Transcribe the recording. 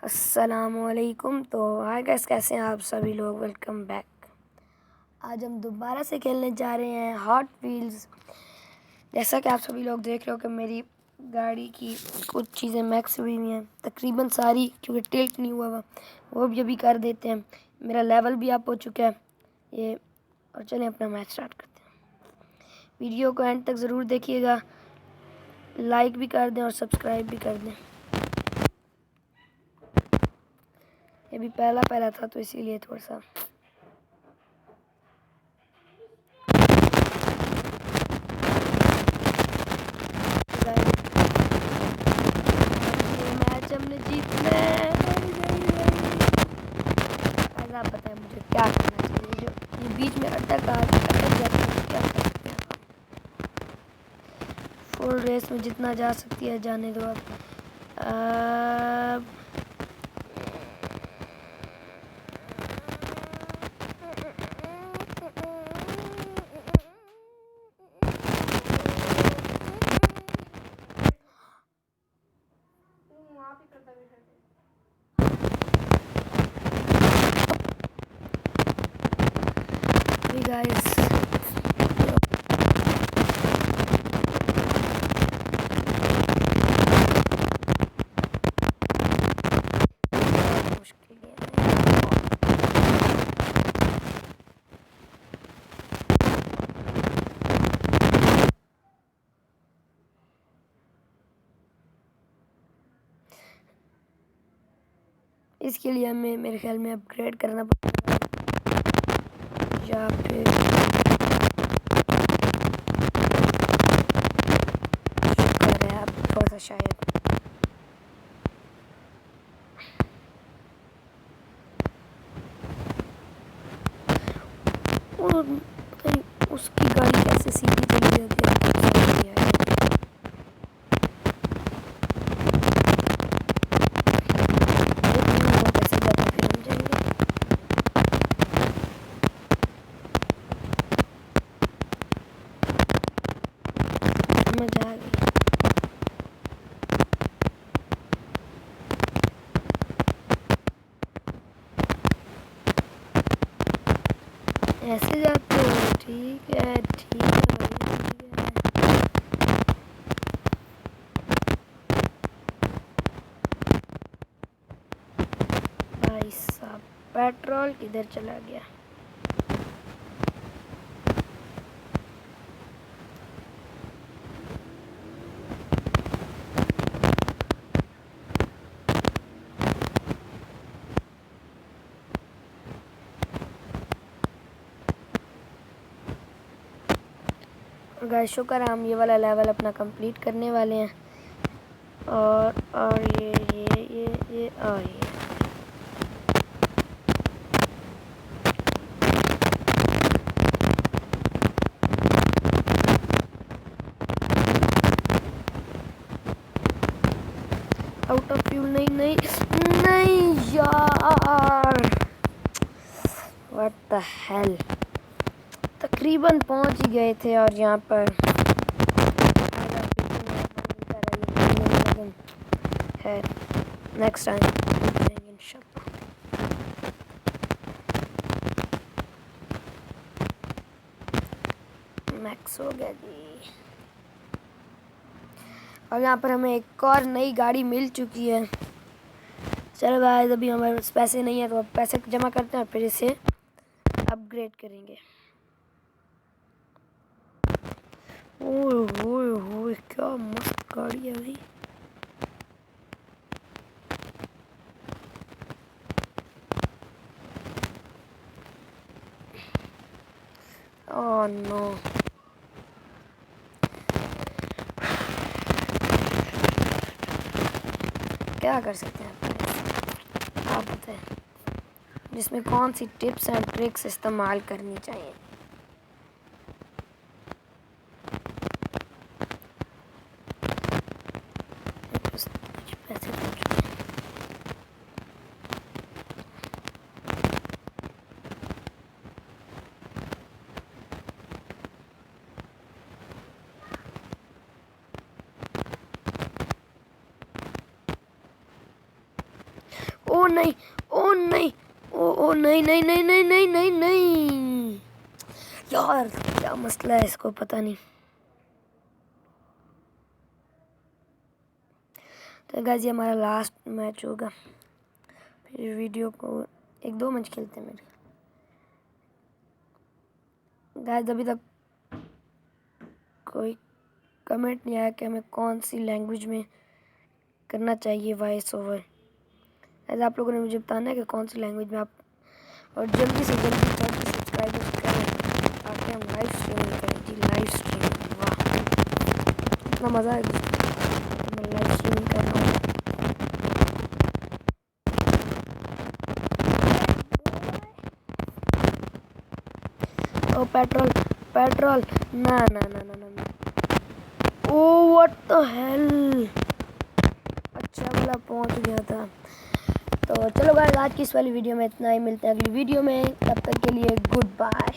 अस्सलामुअलैकुम। तो hi guys, कैसे हैं आप सभी लोग। Welcome back. आज हम दोबारा से खेलने जा रहे हैं हॉट व्हील्स। जैसा कि आप सभी लोग देख रहे हो कि मेरी गाड़ी की कुछ चीज़ें मैक्स हुई हुई हैं, तकरीबन सारी, क्योंकि टिल्ट नहीं हुआ वो भी अभी कर देते हैं। मेरा लेवल भी अप हो चुका है ये। और चलें अपना मैच स्टार्ट करते हैं। वीडियो को एंड तक ज़रूर देखिएगा, लाइक भी कर दें और सब्सक्राइब भी कर दें। ये भी पहला था तो इसीलिए थोड़ा सा मैच हमने जीतना है। ऐसा पता है मुझे क्या करना चाहिए। जो ये बीच में अटक जाते हैं, क्या करते हैं। फुल रेस में जितना जा सकती है जाने दो अब। गाइस इसके लिए हमें मेरे ख्याल में अपग्रेड करना पड़ेगा या फिर शुक्र है अब थोड़ा सा शायद। और पता नहीं उसकी गाड़ी कैसे सीधी चली जाती है। मजा आ गई। ऐसे जाते हो, ठीक है ठीक है भाई साहब। पेट्रोल किधर चला गया। गाइस शुक्र है हम ये वाला लेवल अपना कंप्लीट करने वाले हैं। और ये और ये आउट ऑफ फ्यूल। नहीं यार, व्हाट द हेल। तकरीबन पहुंच ही गए थे और यहाँ पर है। नेक्स्ट टाइम करेंगे इंशाल्लाह। मैक्स हो गया जी। और यहाँ पर हमें एक और नई गाड़ी मिल चुकी है। चलो गाइस, अभी हमारे पास पैसे नहीं है तो अब पैसे जमा करते हैं और फिर इसे अपग्रेड करेंगे। ओए क्या मस्त गाड़ी है भाई। ओह नो, क्या कर सकते हैं आप बताएं, जिसमें कौन सी टिप्स एंड ट्रिक्स इस्तेमाल करनी चाहिए। ओ नहीं, ओ नहीं, ओ नहीं नहीं नहीं नहीं नहीं नहीं नहीं यार, क्या मसला है इसको पता नहीं। तो गाइस ये हमारा लास्ट मैच होगा, फिर वीडियो को 1-2 मैच खेलते हैं मेरे गाइस। अभी तक कोई कमेंट नहीं आया कि हमें कौन सी लैंग्वेज में करना चाहिए वॉइस ओवर। ऐसा आप लोगों ने मुझे बताना है कि कौन सी लैंग्वेज में आप, और जल्दी से जल्दी चैनल सब्सक्राइब करें ताकि हम लाइव स्ट्रीमिंग करें जी। लाइव स्ट्रीमिंग, वाह इतना मज़ा है, मैं लाइव स्ट्रीमिंग कर रहा हूँ। ओ पेट्रोल पेट्रोल, ना ना ना ना ना ना, ओ व्हाट द हेल, अच्छा वाला पहुंच गया था। तो चलो गाइस आज की इस वाली वीडियो में इतना ही, मिलते हैं अगली वीडियो में, तब तक के लिए गुड बाय।